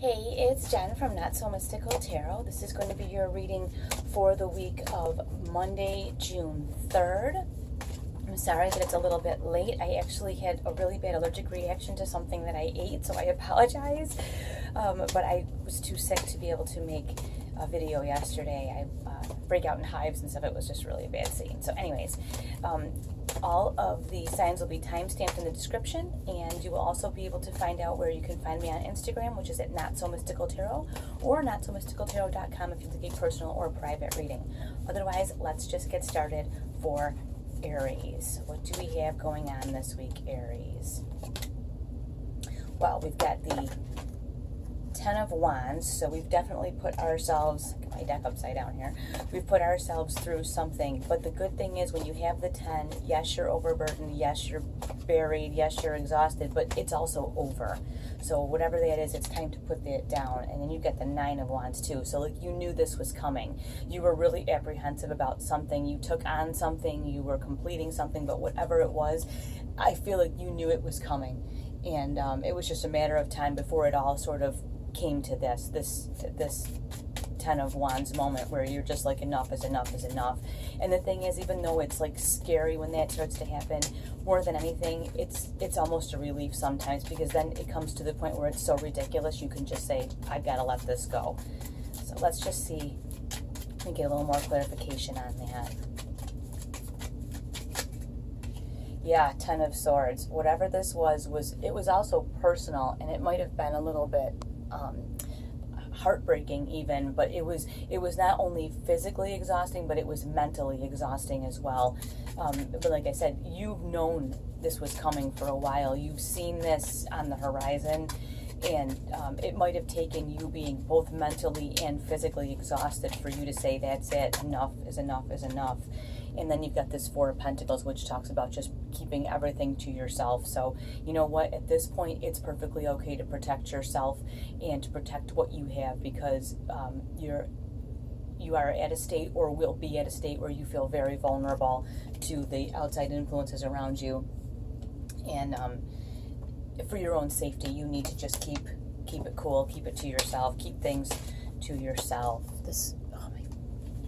Hey, it's Jen from Not So Mystical Tarot. This is going to be your reading for the week of Monday, June 3rd. I'm sorry that it's a little bit late. I actually had a really bad allergic reaction to something that I ate, so I apologize. But I was too sick to be able to make a video yesterday. I break out in hives and stuff. It was just really a bad scene. So anyways, all of the signs will be time-stamped in the description, and you will also be able to find out where you can find me on Instagram, which is at Not So Mystical Tarot, or notsomysticaltarot.com if you'd like a personal or private reading. Otherwise, let's just get started for Aries. What do we have going on this week, Aries? Well, we've got the Ten of Wands, so we've definitely put ourselves, get my deck upside down here, we've put ourselves through something. But the good thing is when you have the 10, yes, you're overburdened, yes, you're buried, yes, you're exhausted, but it's also over. So whatever that is, it's time to put that down. And then you get the 9 of Wands too. So like you knew this was coming. You were really apprehensive about something. You took on something, you were completing something, but whatever it was, I feel like you knew it was coming. And it was just a matter of time before it all sort of came to this Ten of Wands moment where you're just like, enough is enough is enough. And the thing is, even though it's like scary when that starts to happen, more than anything, it's almost a relief sometimes, because then it comes to the point where it's so ridiculous you can just say, I've got to let this go. So let's just see and get a little more clarification on that. Yeah, Ten of Swords. Whatever this was it was also personal, and it might have been a little bit heartbreaking even, but it was not only physically exhausting, but it was mentally exhausting as well. But like I said, you've known this was coming for a while. You've seen this on the horizon, and it might have taken you being both mentally and physically exhausted for you to say, that's it, enough is enough is enough. And then you've got this Four of Pentacles, which talks about just keeping everything to yourself. So, you know what? At this point, it's perfectly okay to protect yourself and to protect what you have, because you are at a state, or will be at a state, where you feel very vulnerable to the outside influences around you. And for your own safety, you need to just keep it cool, keep it to yourself, keep things to yourself. Oh, my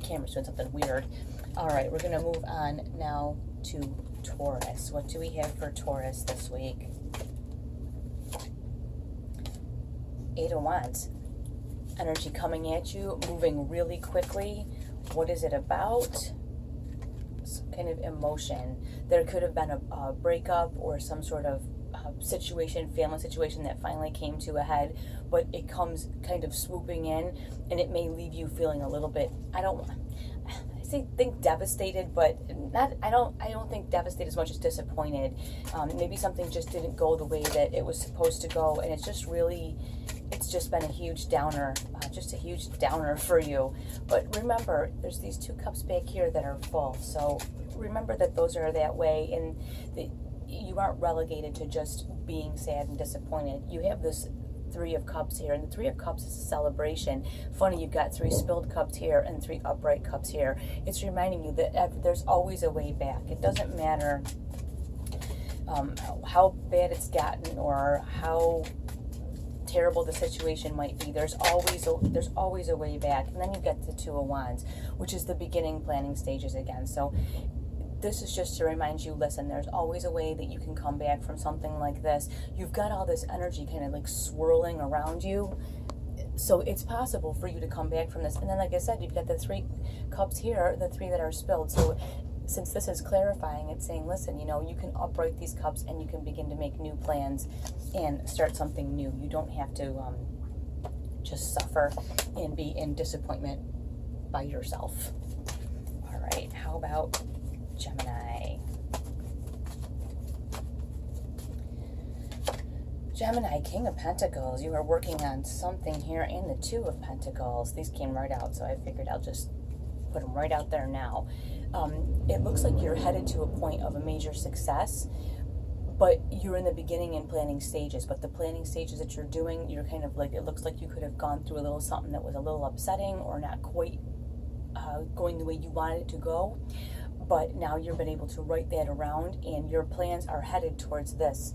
camera's doing something weird. All right, we're going to move on now to Taurus. What do we have for Taurus this week? 8 of Wands. Energy coming at you, moving really quickly. What is it about? Some kind of emotion. There could have been a breakup or some sort of situation, family situation that finally came to a head, but it comes kind of swooping in, and it may leave you feeling a little bit, think devastated, but not. I don't think devastated as much as disappointed. Maybe something just didn't go the way that it was supposed to go, and it's just been a huge downer, for you. But remember, there's these 2 cups back here that are full. So remember that those are that way, and you aren't relegated to just being sad and disappointed. You have this 3 of Cups here, and the 3 of Cups is a celebration. Funny, you've got 3 spilled cups here and 3 upright cups here. It's reminding you that there's always a way back. It doesn't matter how bad it's gotten or how terrible the situation might be. There's always a way back. And then you've got the 2 of Wands, which is the beginning, planning stages again. So this is just to remind you, listen, there's always a way that you can come back from something like this. You've got all this energy kind of like swirling around you. So it's possible for you to come back from this. And then, like I said, you've got the 3 cups here, the 3 that are spilled. So since this is clarifying, it's saying, listen, you can upright these cups and you can begin to make new plans and start something new. You don't have to just suffer and be in disappointment by yourself. All right, how about Gemini? Gemini, King of Pentacles. You are working on something here, and the 2 of Pentacles. These came right out, so I figured I'll just put them right out there now. It looks like you're headed to a point of a major success, but you're in the beginning and planning stages. But the planning stages that you're doing, you're kind of like, it looks like you could have gone through a little something that was a little upsetting or not quite going the way you wanted it to go. But now you've been able to write that around, and your plans are headed towards this,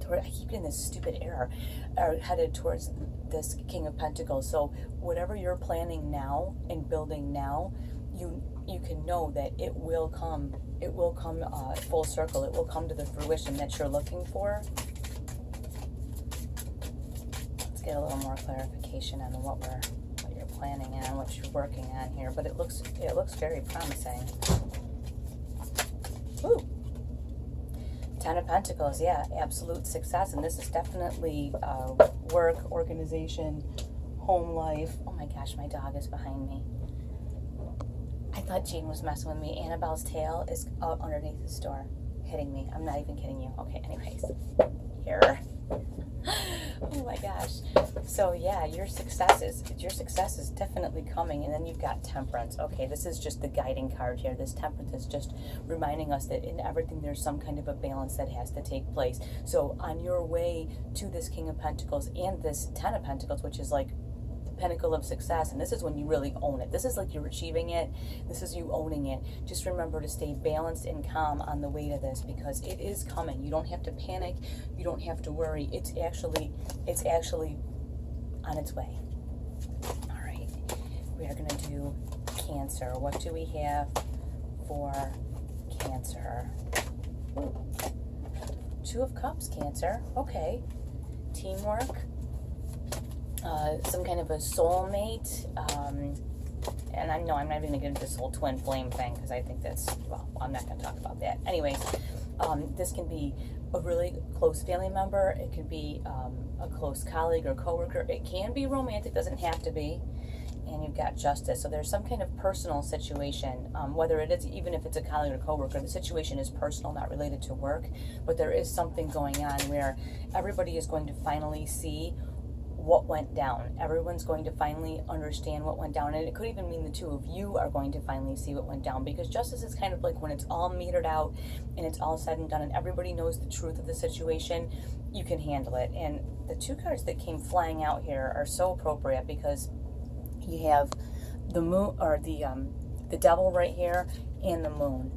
toward, I keep getting this stupid error, are headed towards this King of Pentacles. So whatever you're planning now and building now, you can know that it will come full circle. It will come to the fruition that you're looking for. Let's get a little more clarification on what you're planning on, what you're working on here. But it looks very promising. Ooh. 10 of Pentacles, yeah, absolute success. And this is definitely work, organization, home life. Oh my gosh, my dog is behind me. I thought Jean was messing with me. Annabelle's tail is out underneath the door, hitting me. I'm not even kidding you. Okay, anyways. Here. Oh my gosh. So yeah, your success is definitely coming. And then you've got Temperance. Okay, this is just the guiding card here. This Temperance is just reminding us that in everything there's some kind of a balance that has to take place. So on your way to this King of Pentacles and this 10 of Pentacles, which is like pinnacle of success, and this is when you really own it. This is like you're achieving it. This is you owning it. Just remember to stay balanced and calm on the way to this, because it is coming. You don't have to panic. You don't have to worry. It's actually on its way. All right, we are going to do Cancer. What do we have for Cancer? Ooh. 2 of Cups, Cancer. Okay, teamwork. Some kind of a soulmate, and I know I'm not even going to get into this whole twin flame thing, because I think that's, well, I'm not going to talk about that. Anyways, this can be a really close family member. It can be a close colleague or coworker. It can be romantic, doesn't have to be. And you've got Justice. So there's some kind of personal situation, whether it is, even if it's a colleague or coworker, the situation is personal, not related to work, but there is something going on where everybody is going to finally see what went down. Everyone's going to finally understand what went down, and it could even mean the two of you are going to finally see what went down, because Justice is kind of like when it's all metered out and it's all said and done and everybody knows the truth of the situation, you can handle it. And the 2 cards that came flying out here are so appropriate, because you have the moon, or the Devil right here, and the Moon.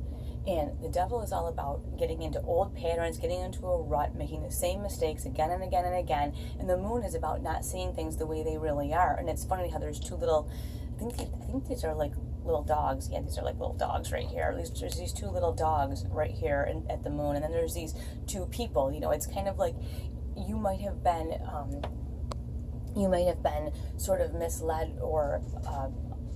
And the Devil is all about getting into old patterns, getting into a rut, making the same mistakes again and again and again. And the Moon is about not seeing things the way they really are. And it's funny how there's 2 little, I think these are like little dogs. Yeah, these are like little dogs right here. At least there's these 2 little dogs right here at the Moon. And then there's these 2 people. You know, it's kind of like you might have been sort of misled or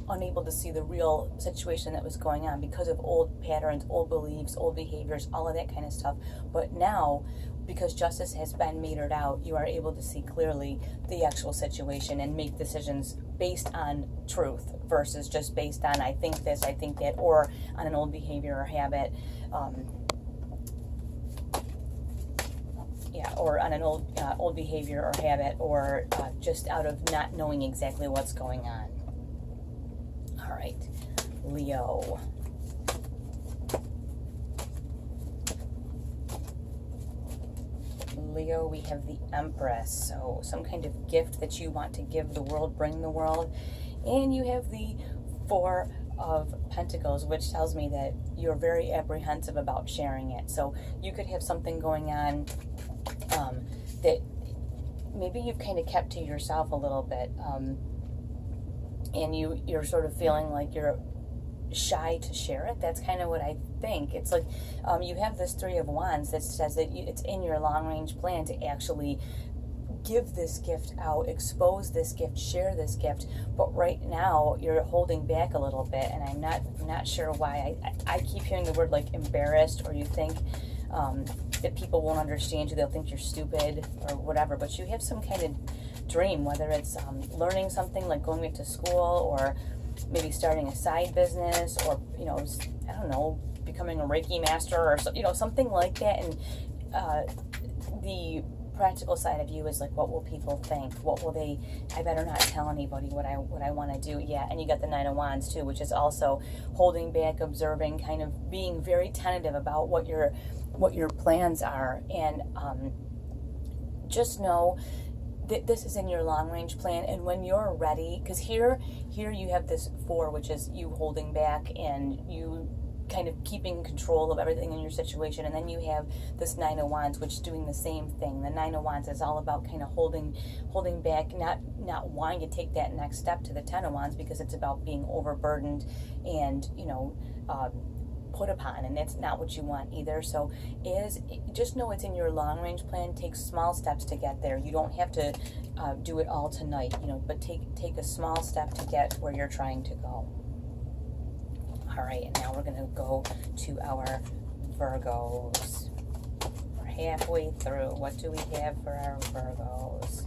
unable to see the real situation that was going on because of old patterns, old beliefs, old behaviors, all of that kind of stuff. But now, because Justice has been metered out, you are able to see clearly the actual situation and make decisions based on truth versus just based on I think this, I think that, or on an old behavior or habit. Or on an old behavior or habit, or just out of not knowing exactly what's going on. All right, Leo. Leo, we have the Empress. So some kind of gift that you want to give the world, bring the world. And you have the 4 of Pentacles, which tells me that you're very apprehensive about sharing it. So you could have something going on that maybe you've kind of kept to yourself a little bit. And you're sort of feeling like you're shy to share it. That's kind of what I think. It's like you have this 3 of Wands that says that it's in your long-range plan to actually give this gift out, expose this gift, share this gift. But right now you're holding back a little bit, and I'm not sure why. I keep hearing the word like embarrassed, or you think that people won't understand you. They'll think you're stupid or whatever. But you have some kind of dream, whether it's learning something like going back to school, or maybe starting a side business, or I don't know, becoming a Reiki master, or something like that. And the practical side of you is like, what will people think? What will they? I better not tell anybody what I want to do. Yeah, and you got the 9 of Wands too, which is also holding back, observing, kind of being very tentative about what your plans are. And just know that this is in your long-range plan, and when you're ready, because here you have this 4, which is you holding back, and you kind of keeping control of everything in your situation. And then you have this Nine of Wands, which is doing the same thing. The Nine of Wands is all about kind of holding back, not wanting to take that next step to the Ten of Wands, because it's about being overburdened and, you know, put upon, and that's not what you want either. So just know it's in your long range plan. Take small steps to get there. You don't have to do it all tonight, you know, but take a small step to get where you're trying to go. All right, and now we're going to go to our Virgos. We're halfway through. What do we have for our Virgos?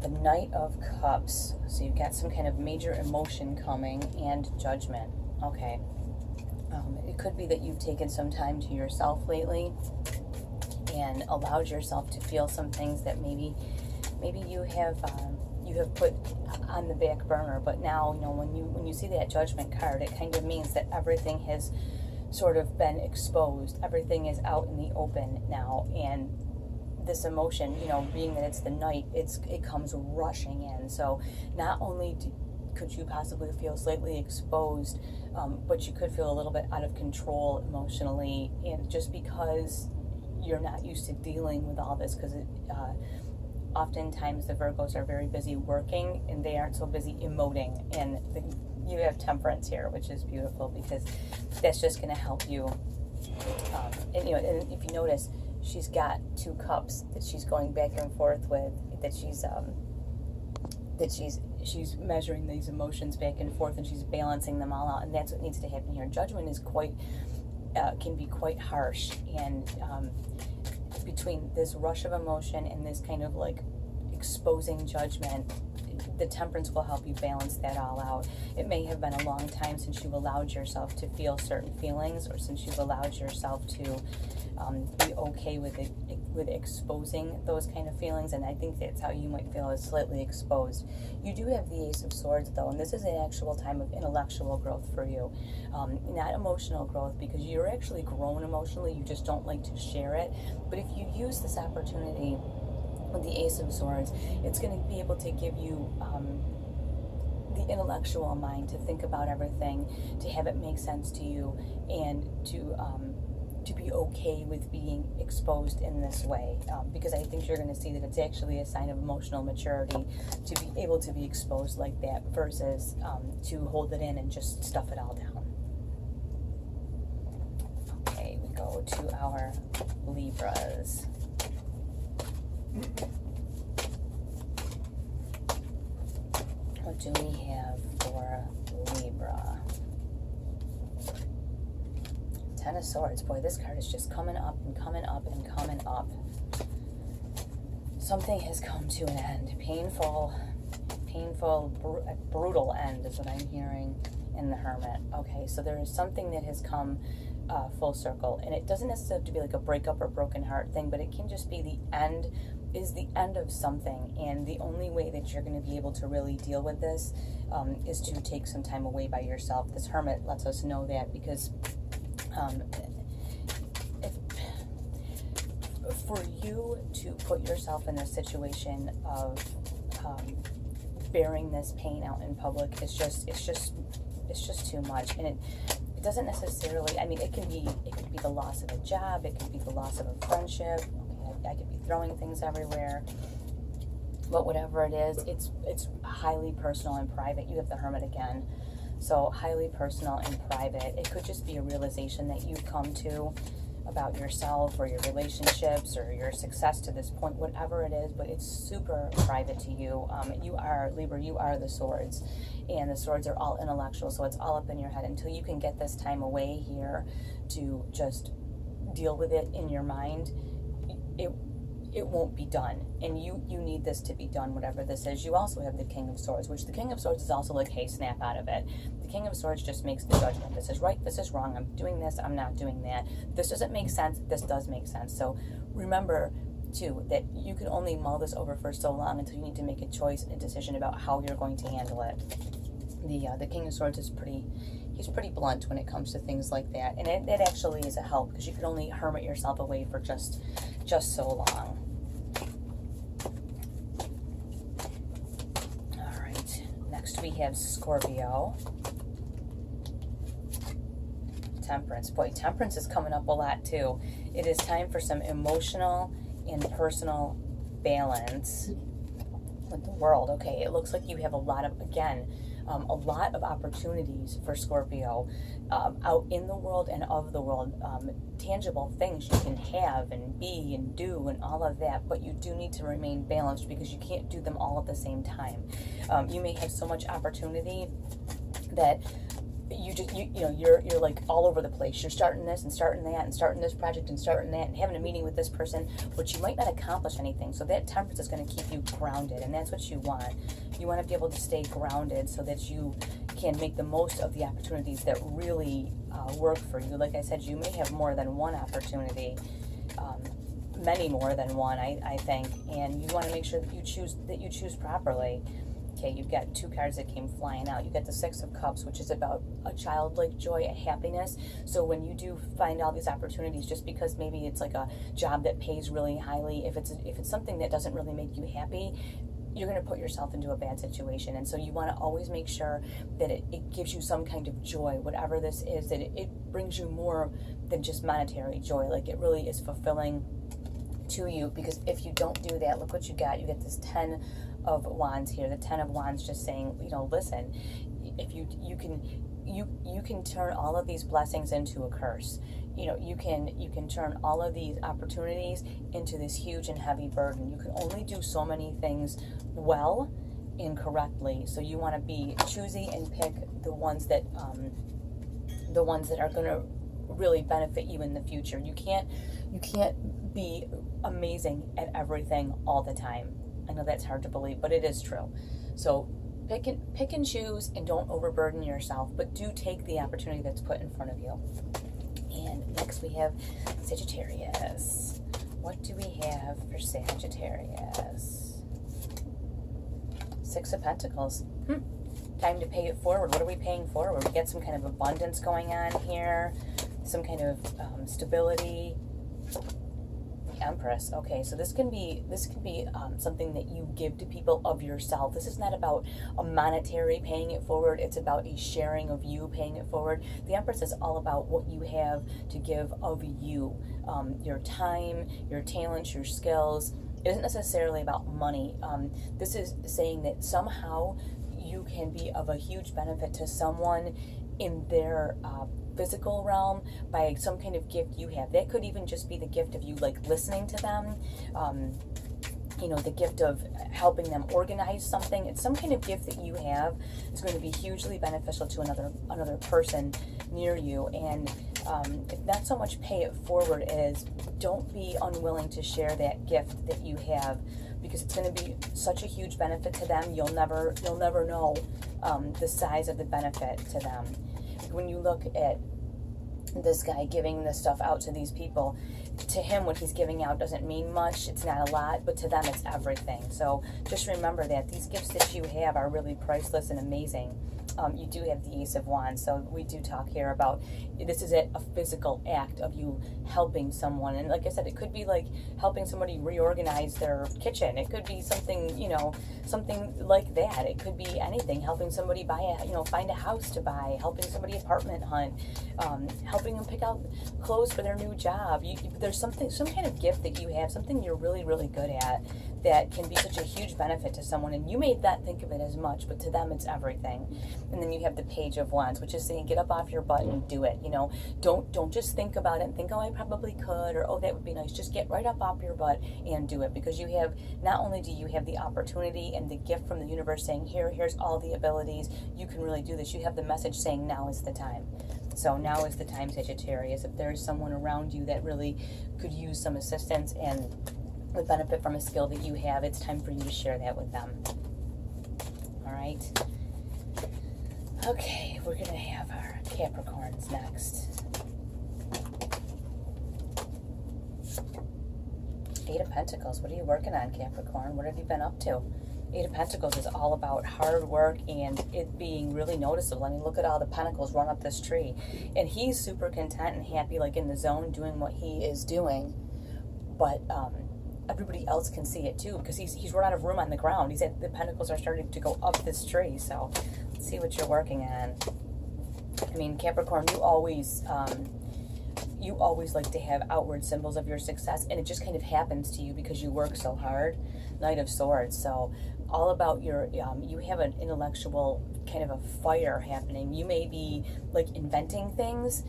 The Knight of Cups. So you've got some kind of major emotion coming and judgment. Okay. It could be that you've taken some time to yourself lately and allowed yourself to feel some things that maybe you have put on the back burner. But now, you know, when you see that Judgment card, it kind of means that everything has sort of been exposed. Everything is out in the open now, and this emotion, you know, being that it's the night, it comes rushing in. So not only could you possibly feel slightly exposed, but you could feel a little bit out of control emotionally, and just because you're not used to dealing with all this, because oftentimes the Virgos are very busy working and they aren't so busy emoting, and you have Temperance here, which is beautiful, because that's just going to help you. And you know, and if you notice, she's got two cups that she's going back and forth with, that she's measuring these emotions back and forth, and she's balancing them all out, and that's what needs to happen here. Judgment is can be quite harsh, and between this rush of emotion and this kind of like exposing judgment, the Temperance will help you balance that all out. It may have been a long time since you've allowed yourself to feel certain feelings, or since you've allowed yourself to be okay with exposing those kind of feelings, and I think that's how you might feel, is slightly exposed. You do have the Ace of Swords though, and this is an actual time of intellectual growth for you, not emotional growth, because you're actually grown emotionally, you just don't like to share it. But if you use this opportunity with the Ace of Swords, it's going to be able to give you the intellectual mind to think about everything, to have it make sense to you, and to be okay with being exposed in this way, because I think you're going to see that it's actually a sign of emotional maturity to be able to be exposed like that, versus to hold it in and just stuff it all down. Okay, we go to our Libras. What do we have for Libra? Ten of Swords. Boy, this card is just coming up and coming up and coming up. Something has come to an end. Painful, brutal end is what I'm hearing in the Hermit. Okay, so there is something that has come full circle, and it doesn't necessarily have to be like a breakup or broken heart thing, but it can just be the end of something, and the only way that you're going to be able to really deal with this is to take some time away by yourself. This Hermit lets us know that, because for you to put yourself in a situation of bearing this pain out in public, it's just too much. And it doesn't necessarily, I mean, it could be the loss of a job, it could be the loss of a friendship. Okay, I could be throwing things everywhere, but whatever it is, it's highly personal and private. You have the Hermit again, so highly personal and private. It could just be a realization that you've come to about yourself or your relationships or your success to this point, whatever it is, but it's super private to you. You are, Libra, you are the Swords, and the Swords are all intellectual, so it's all up in your head. Until you can get this time away here to just deal with it in your mind, it won't be done, and you need this to be done, whatever this is. You also have the King of Swords, which the King of Swords is also like, hey, snap out of it. The King of Swords just makes the judgment. This is right, this is wrong, I'm doing this, I'm not doing that. This doesn't make sense, this does make sense. So remember, too, that you can only mull this over for so long until you need to make a choice and a decision about how you're going to handle it. The King of Swords is he's pretty blunt when it comes to things like that, and it actually is a help, because you can only hermit yourself away for just so long. All right, next we have Scorpio. Temperance. Boy, Temperance is coming up a lot too. It is time for some emotional and personal balance with the world. Okay, it looks like you have a lot of, again, a lot of opportunities for Scorpio out in the world and of the world. Tangible things you can have and be and do and all of that, but you do need to remain balanced because you can't do them all at the same time. You may have so much opportunity that you're like all over the place. You're starting this and starting that and starting this project and starting that and having a meeting with this person, but you might not accomplish anything. So that Temperance is going to keep you grounded, and that's what you want. You want to be able to stay grounded so that you can make the most of the opportunities that really work for you. Like I said, you may have more than one opportunity, many more than one, I think, and you want to make sure that you choose properly. Okay, you've got two cards that came flying out. You've got the Six of Cups, which is about a childlike joy, a happiness. So when you do find all these opportunities, just because maybe it's like a job that pays really highly, if it's something that doesn't really make you happy, you're going to put yourself into a bad situation. And so you want to always make sure that it gives you some kind of joy, whatever this is, that it brings you more than just monetary joy. Like it really is fulfilling to you, because if you don't do that, look what you got. You get this 10 of Wands here. The 10 of Wands just saying, listen, if you can turn all of these blessings into a curse. You can turn all of these opportunities into this huge and heavy burden. You can only do so many things well and correctly. So you want to be choosy and pick the ones that are going to really benefit you in the future. You can't be amazing at everything all the time. I know that's hard to believe, but it is true. So pick and choose, and don't overburden yourself, but do take the opportunity that's put in front of you. And next we have Sagittarius. What do we have for Sagittarius? Six of Pentacles. Time to pay it forward. What are we paying forward? We get some kind of abundance going on here, some kind of stability. Empress. Okay, so this can be something that you give to people of yourself. This is not about a monetary paying it forward. It's about a sharing of you paying it forward. The Empress is all about what you have to give of you, your time, your talents, your skills. It isn't necessarily about money. This is saying that somehow you can be of a huge benefit to someone in their physical realm by some kind of gift you have. That could even just be the gift of you like listening to them, the gift of helping them organize something. It's some kind of gift that you have is going to be hugely beneficial to another person near you. And not so much pay it forward as don't be unwilling to share that gift that you have, because it's going to be such a huge benefit to them. You'll never know the size of the benefit to them. When you look at this guy giving this stuff out to these people, to him what he's giving out doesn't mean much. It's not a lot, but to them it's everything. So just remember that these gifts that you have are really priceless and amazing. You do have the Ace of Wands, so we do talk here about this is a physical act of you helping someone. And like I said, it could be like helping somebody reorganize their kitchen. It could be something, something like that. It could be anything. Helping somebody find a house to buy, helping somebody apartment hunt, helping them pick out clothes for their new job. There's some kind of gift that you have, something you're really, really good at that can be such a huge benefit to someone, and you may not think of it as much, but to them it's everything. And then you have the Page of Wands, which is saying get up off your butt and do it. Don't just think about it and think, oh, I probably could, or oh, that would be nice. Just get right up off your butt and do it, because you have, not only do you have the opportunity and the gift from the universe saying here's all the abilities, you can really do this. You have the message saying now is the time. So now is the time, Sagittarius. If there's someone around you that really could use some assistance and would benefit from a skill that you have, it's time for you to share that with them. All right. Okay, we're going to have our Capricorns next. Eight of Pentacles. What are you working on, Capricorn? What have you been up to? Eight of Pentacles is all about hard work and it being really noticeable. I mean, look at all the pentacles run up this tree. And he's super content and happy, like in the zone, doing what he is doing. But everybody else can see it too, because he's run out of room on the ground. The pentacles are starting to go up this tree. So let's see what you're working on. I mean, Capricorn, you always like to have outward symbols of your success, and it just kind of happens to you because you work so hard. Knight of Swords. So all about your, you have an intellectual kind of a fire happening. You may be like inventing things,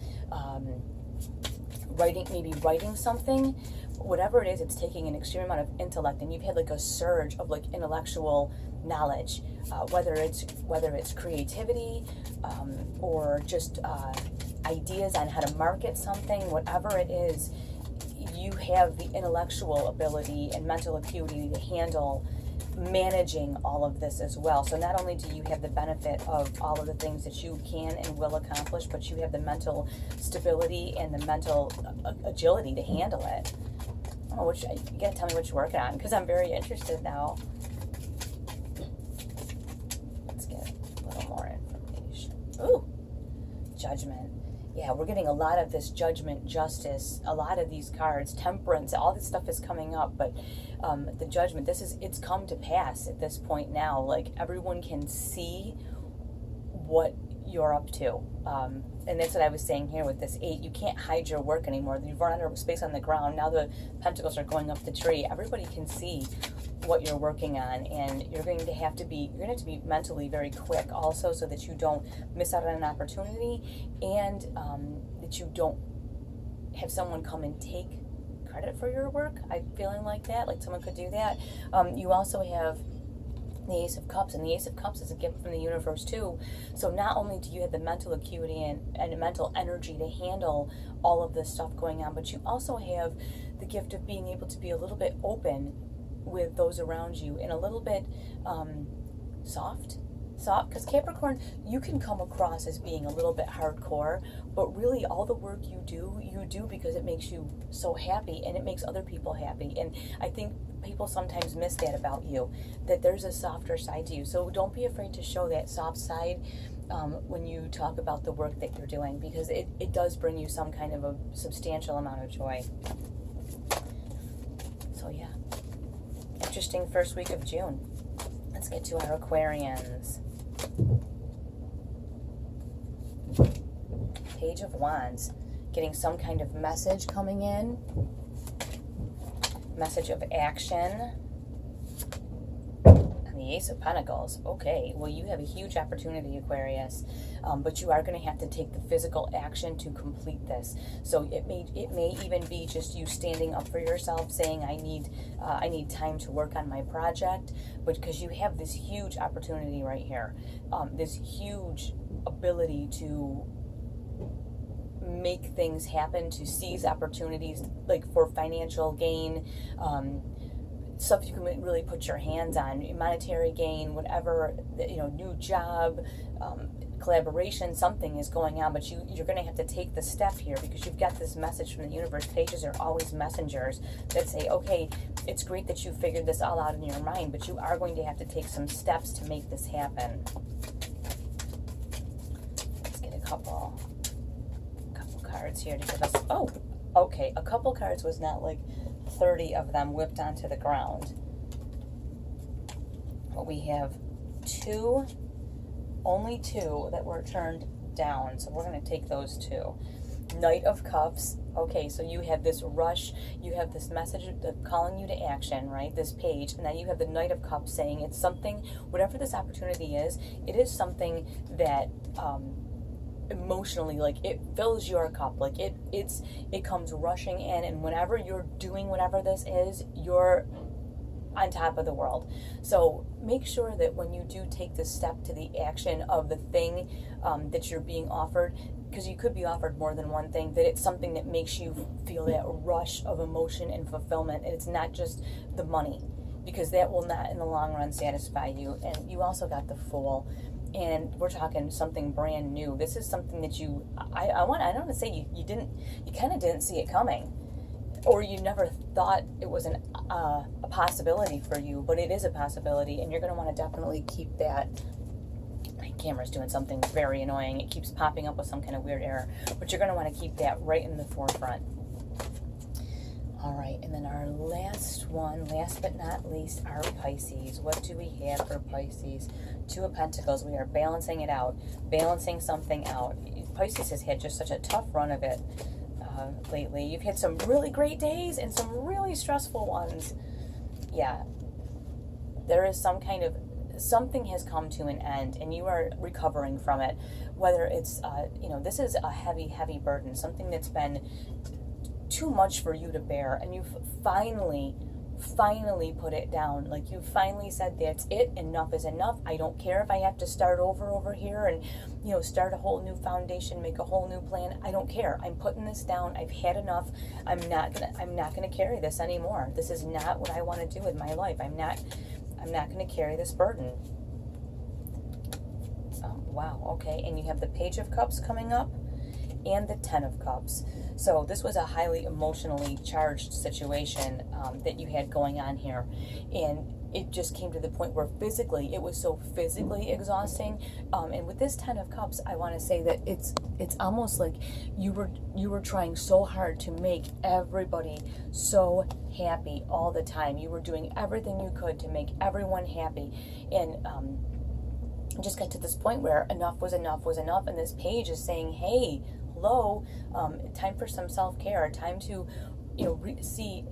writing something. Whatever it is, it's taking an extreme amount of intellect, and you've had like a surge of like intellectual knowledge, whether it's creativity, or just ideas on how to market something. Whatever it is, you have the intellectual ability and mental acuity to handle managing all of this as well. So not only do you have the benefit of all of the things that you can and will accomplish, but you have the mental stability and the mental agility to handle it. Oh, you gotta tell me what you're working on, because I'm very interested now. Let's get a little more information. Ooh, Judgment. Yeah, we're getting a lot of this Judgment, Justice, a lot of these cards, Temperance, all this stuff is coming up, but the Judgment, it's come to pass at this point now. Like, everyone can see what you're up to. And that's what I was saying here with this 8. You can't hide your work anymore. You've run out of space on the ground. Now the pentacles are going up the tree. Everybody can see what you're working on, and you're going to have to be mentally very quick also, so that you don't miss out on an opportunity, and that you don't have someone come and take credit for your work. I'm feeling like that, like someone could do that. You also have the Ace of Cups, and the Ace of Cups is a gift from the universe too. So not only do you have the mental acuity and mental energy to handle all of this stuff going on, but you also have the gift of being able to be a little bit open with those around you, and a little bit soft, because Capricorn, you can come across as being a little bit hardcore, but really all the work you do because it makes you so happy, and it makes other people happy. And I think people sometimes miss that about you, that there's a softer side to you. So don't be afraid to show that soft side when you talk about the work that you're doing, because it does bring you some kind of a substantial amount of joy. So yeah, interesting first week of June. Let's get to our Aquarians. Page of Wands. Getting some kind of message coming in. Message of action. And the Ace of Pentacles. Okay, well, you have a huge opportunity, Aquarius, but you are going to have to take the physical action to complete this. So it may even be just you standing up for yourself, saying, I need time to work on my project, but because you have this huge opportunity right here, this huge ability to make things happen, to seize opportunities, like for financial gain, stuff you can really put your hands on, monetary gain, whatever, new job, collaboration, something is going on, but you're going to have to take the step here, because you've got this message from the universe. Pages are always messengers that say, okay, it's great that you figured this all out in your mind, but you are going to have to take some steps to make this happen. Let's get a couple cards here to give us, oh, okay, a couple cards was not like 30 of them whipped onto the ground. But we have only two that were turned down, so we're going to take those two. Knight of Cups. Okay, so you have this rush, you have this message calling you to action, right? This page, and then you have the Knight of Cups saying it's something, whatever this opportunity is, it is something that emotionally, like, it fills your cup, like it comes rushing in, and whenever you're doing whatever this is, you're on top of the world. So make sure that when you do take the step to the action of the thing that you're being offered, because you could be offered more than one thing, that it's something that makes you feel that rush of emotion and fulfillment, and it's not just the money, because that will not in the long run satisfy you. And you also got the Fool, and we're talking something brand new. This is something that I don't want to say you kind of didn't see it coming, or you never thought it was a possibility for you, but it is a possibility, and you're going to want to definitely keep that. My camera's doing something very annoying. It keeps popping up with some kind of weird error, but you're going to want to keep that right in the forefront. All right, and then our last one, last but not least, our Pisces. What do we have for Pisces? Two of Pentacles. We are balancing it out, balancing something out. Pisces has had just such a tough run of it lately. You've had some really great days and some really stressful ones. Yeah, there is something has come to an end, and you are recovering from it. Whether it's, this is a heavy, heavy burden, something that's been too much for you to bear, and you've finally put it down. Like, you finally said, that's it, enough is enough. I don't care if I have to start over here and, start a whole new foundation, make a whole new plan. I don't care. I'm putting this down. I've had enough. I'm not gonna carry this anymore. This is not what I want to do with my life. I'm not going to carry this burden. Wow, okay. And you have the Page of Cups coming up and the Ten of Cups. So this was a highly emotionally charged situation that you had going on here. And it just came to the point where it was so physically exhausting. And with this Ten of Cups, I want to say that it's almost like you were trying so hard to make everybody so happy all the time. You were doing everything you could to make everyone happy. And just got to this point where enough was enough, and this page is saying, hey, hello, time for some self-care, time to see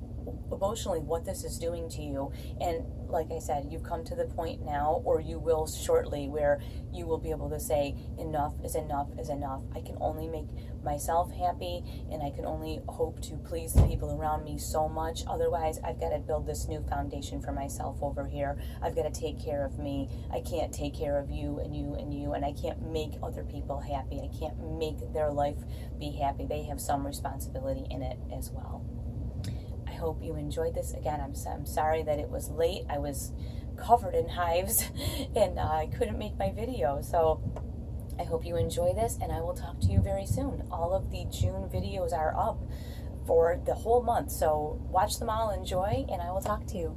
emotionally what this is doing to you. And like I said, you've come to the point now, or you will shortly, where you will be able to say, enough is enough is enough. I can only make myself happy, and I can only hope to please the people around me so much. Otherwise, I've got to build this new foundation for myself over here. I've got to take care of me. I can't take care of you and you and you, and I can't make other people happy. I can't make their life be happy. They have some responsibility in it as well. I hope you enjoyed this. Again, I'm sorry that it was late. I was covered in hives and I couldn't make my video. So I hope you enjoy this, and I will talk to you very soon. All of the June videos are up for the whole month. So watch them all, enjoy, and I will talk to you.